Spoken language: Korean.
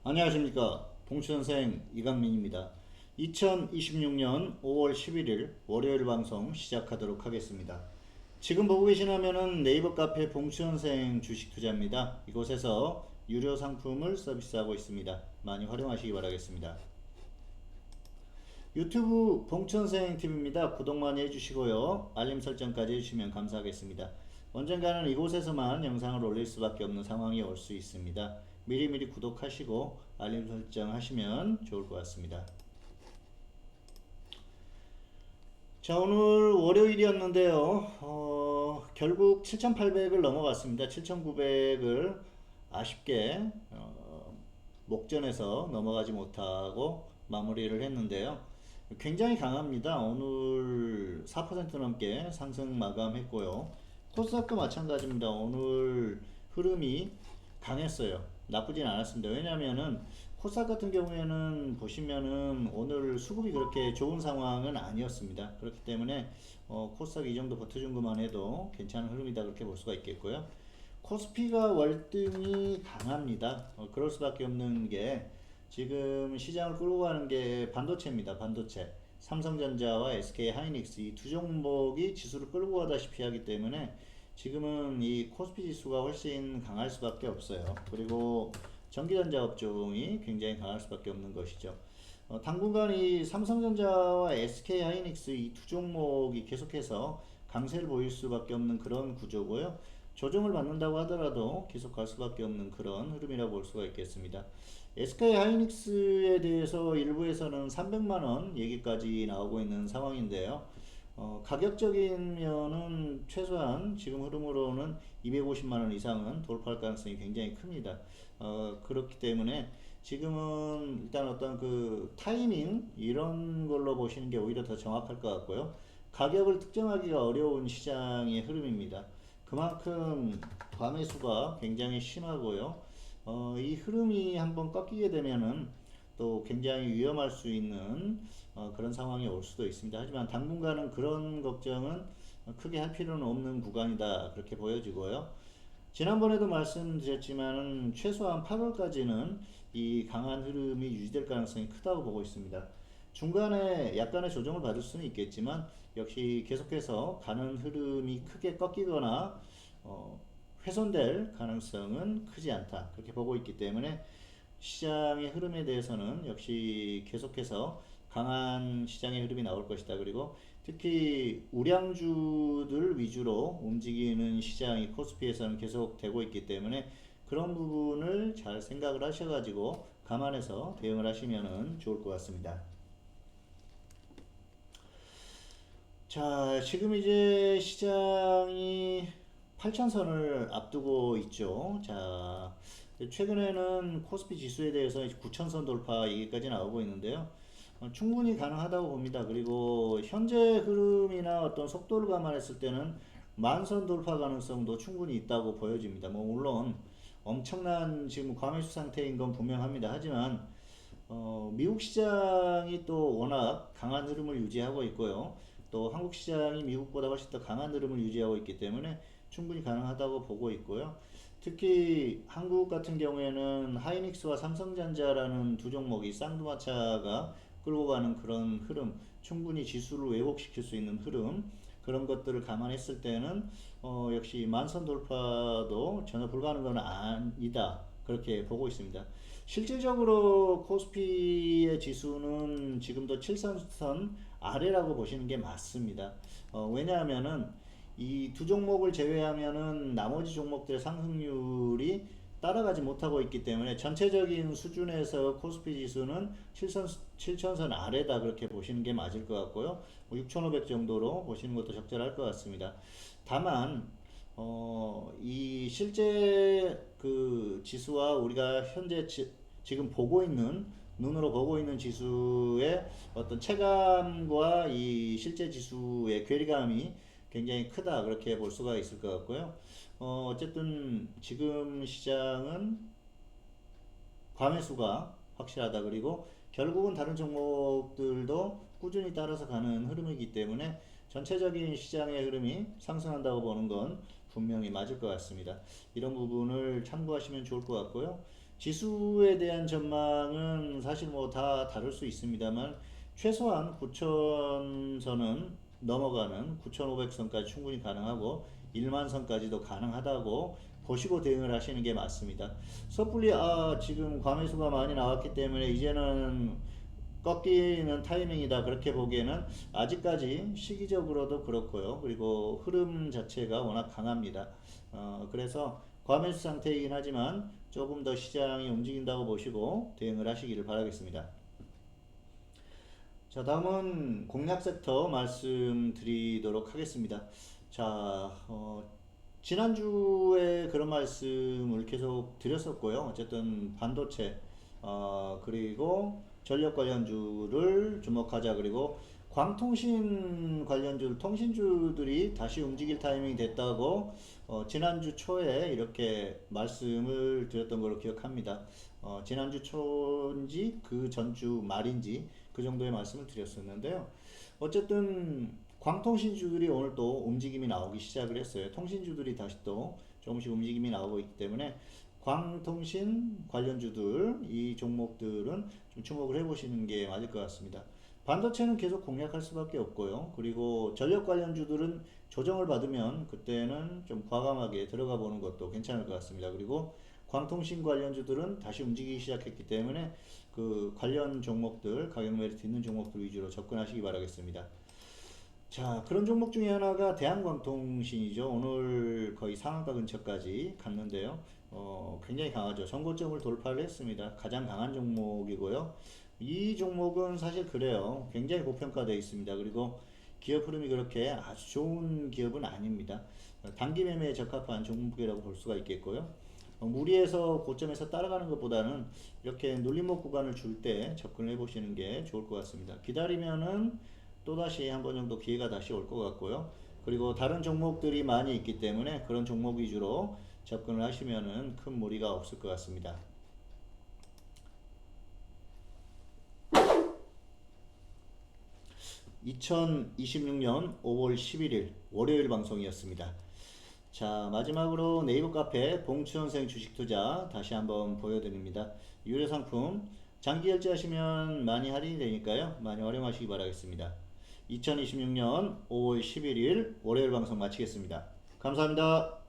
안녕하십니까. 봉수선생 이강민입니다. 2026년 5월 11일 월요일 방송 시작하도록 하겠습니다. 지금 보고 계신 화면은 네이버 카페 봉수선생 주식투자입니다. 이곳에서 유료 상품을 서비스하고 있습니다. 많이 활용하시기 바라겠습니다. 유튜브 봉천생 TV입니다. 구독 많이 해주시고요. 알림 설정까지 해주시면 감사하겠습니다. 언젠가는 이곳에서만 영상을 올릴 수밖에 없는 상황이 올 수 있습니다. 미리미리 구독하시고 알림 설정하시면 좋을 것 같습니다. 자, 오늘 월요일이었는데요. 결국 7,800을 넘어갔습니다. 7,900을 아쉽게 목전에서 넘어가지 못하고 마무리를 했는데요. 굉장히 강합니다. 오늘 4% 넘게 상승 마감했고요. 코스닥도 마찬가지입니다. 오늘 흐름이 강했어요. 나쁘진 않았습니다. 왜냐면은 코스닥 같은 경우에는 보시면은 오늘 수급이 그렇게 좋은 상황은 아니었습니다. 그렇기 때문에 코스닥 이 정도 버텨준 것만 해도 괜찮은 흐름이다 그렇게 볼 수가 있겠고요. 코스피가 월등히 강합니다. 그럴 수밖에 없는 게 지금 시장을 끌고 가는 게 반도체입니다. 반도체. 삼성전자와 SK 하이닉스 이 두 종목이 지수를 끌고 가다시피 하기 때문에 지금은 이 코스피 지수가 훨씬 강할 수밖에 없어요. 그리고 전기전자 업종이 굉장히 강할 수밖에 없는 것이죠. 당분간 이 삼성전자와 SK 하이닉스 이 두 종목이 계속해서 강세를 보일 수밖에 없는 그런 구조고요. 조정을 받는다고 하더라도 계속 갈 수밖에 없는 그런 흐름이라고 볼 수가 있겠습니다. SK 하이닉스에 대해서 일부에서는 300만원 얘기까지 나오고 있는 상황인데요. 가격적인 면은 최소한 지금 흐름으로는 250만원 이상은 돌파할 가능성이 굉장히 큽니다. 그렇기 때문에 지금은 일단 어떤 그 타이밍 이런 걸로 보시는 게 오히려 더 정확할 것 같고요. 가격을 특정하기가 어려운 시장의 흐름입니다. 그만큼 과매수가 굉장히 심하고요. 이 흐름이 한번 꺾이게 되면은 또 굉장히 위험할 수 있는 그런 상황이 올 수도 있습니다. 하지만 당분간은 그런 걱정은 크게 할 필요는 없는 구간이다 그렇게 보여지고요. 지난번에도 말씀드렸지만은 최소한 8월까지는 이 강한 흐름이 유지될 가능성이 크다고 보고 있습니다. 중간에 약간의 조정을 받을 수는 있겠지만 역시 계속해서 가는 흐름이 크게 꺾이거나 훼손될 가능성은 크지 않다 그렇게 보고 있기 때문에 시장의 흐름에 대해서는 역시 계속해서 강한 시장의 흐름이 나올 것이다. 그리고 특히 우량주들 위주로 움직이는 시장이 코스피에서는 계속 되고 있기 때문에 그런 부분을 잘 생각을 하셔가지고 감안해서 대응을 하시면 좋을 것 같습니다. 자, 지금 이제 시장이 8,000선을 앞두고 있죠. 자, 최근에는 코스피 지수에 대해서 9,000선 돌파 얘기까지 나오고 있는데요. 충분히 가능하다고 봅니다. 그리고 현재 흐름이나 어떤 속도를 감안했을 때는 만선 돌파 가능성도 충분히 있다고 보여집니다. 뭐 물론 엄청난 지금 과매수 상태인 건 분명합니다. 하지만 미국 시장이 또 워낙 강한 흐름을 유지하고 있고요. 또 한국 시장이 미국보다 훨씬 더 강한 흐름을 유지하고 있기 때문에 충분히 가능하다고 보고 있고요. 특히 한국 같은 경우에는 하이닉스와 삼성전자라는 두 종목이 쌍두마차가 끌고 가는 그런 흐름, 충분히 지수를 왜곡시킬 수 있는 흐름, 그런 것들을 감안했을 때는 역시 만선 돌파도 전혀 불가능은 아니다 그렇게 보고 있습니다. 실질적으로 코스피의 지수는 지금도 7선선 아래라고 보시는 게 맞습니다. 왜냐하면은 이 두 종목을 제외하면은 나머지 종목들의 상승률이 따라가지 못하고 있기 때문에 전체적인 수준에서 코스피 지수는 7천선 아래다 그렇게 보시는 게 맞을 것 같고요. 6,500 정도로 보시는 것도 적절할 것 같습니다. 다만 이 실제 그 지수와 우리가 현재 지금 보고 있는 눈으로 보고 있는 지수의 어떤 체감과 이 실제 지수의 괴리감이 굉장히 크다 그렇게 볼 수가 있을 것 같고요. 어쨌든 지금 시장은 과매수가 확실하다. 그리고 결국은 다른 종목들도 꾸준히 따라서 가는 흐름이기 때문에 전체적인 시장의 흐름이 상승한다고 보는 건 분명히 맞을 것 같습니다. 이런 부분을 참고하시면 좋을 것 같고요. 지수에 대한 전망은 사실 뭐 다 다를 수 있습니다만 최소한 9,000선은 넘어가는 9,500선까지 충분히 가능하고 1만 선까지도 가능하다고 보시고 대응을 하시는 게 맞습니다. 섣불리 지금 과매수가 많이 나왔기 때문에 이제는 꺾이는 타이밍이다 그렇게 보기에는 아직까지 시기적으로도 그렇고요. 그리고 흐름 자체가 워낙 강합니다. 그래서 과매수 상태이긴 하지만 조금 더 시장이 움직인다고 보시고 대응을 하시기를 바라겠습니다. 자, 다음은 공략 섹터 말씀드리도록 하겠습니다. 자, 지난주에 그런 말씀을 계속 드렸었고요. 어쨌든 반도체, 그리고 전력 관련주를 주목하자. 그리고 광통신 관련주, 통신주들이 다시 움직일 타이밍이 됐다고 지난주 초에 이렇게 말씀을 드렸던 걸로 기억합니다. 지난주 초인지 그 전주 말인지 그 정도의 말씀을 드렸었는데요. 어쨌든 광통신주들이 오늘 또 움직임이 나오기 시작을 했어요. 통신주들이 다시 또 조금씩 움직임이 나오고 있기 때문에 광통신 관련주들 이 종목들은 좀 주목을 해보시는 게 맞을 것 같습니다. 반도체는 계속 공략할 수밖에 없고요. 그리고 전력 관련주들은 조정을 받으면 그때는 좀 과감하게 들어가 보는 것도 괜찮을 것 같습니다. 그리고 광통신 관련주들은 다시 움직이기 시작했기 때문에 그 관련 종목들, 가격 메리트 있는 종목들 위주로 접근하시기 바라겠습니다. 자, 그런 종목 중에 하나가 대한광통신이죠. 오늘 거의 상한가 근처까지 갔는데요. 굉장히 강하죠. 전고점을 돌파를 했습니다. 가장 강한 종목이고요. 이 종목은 사실 그래요. 굉장히 고평가되어 있습니다. 그리고 기업 흐름이 그렇게 아주 좋은 기업은 아닙니다. 단기 매매에 적합한 종목이라고 볼 수가 있겠고요. 무리해서 고점에서 따라가는 것보다는 이렇게 눌림목 구간을 줄 때 접근을 해보시는 게 좋을 것 같습니다. 기다리면은 또다시 한 번 정도 기회가 다시 올 것 같고요. 그리고 다른 종목들이 많이 있기 때문에 그런 종목 위주로 접근을 하시면은 큰 무리가 없을 것 같습니다. (2026년 5월 11일) 월요일 방송이었습니다. 자, 마지막으로 네이버 카페 봉추선생 주식투자 다시 한번 보여드립니다. 유료 상품 장기 결제하시면 많이 할인이 되니까요. 많이 활용하시기 바라겠습니다. 2026년 5월 11일 월요일 방송 마치겠습니다. 감사합니다.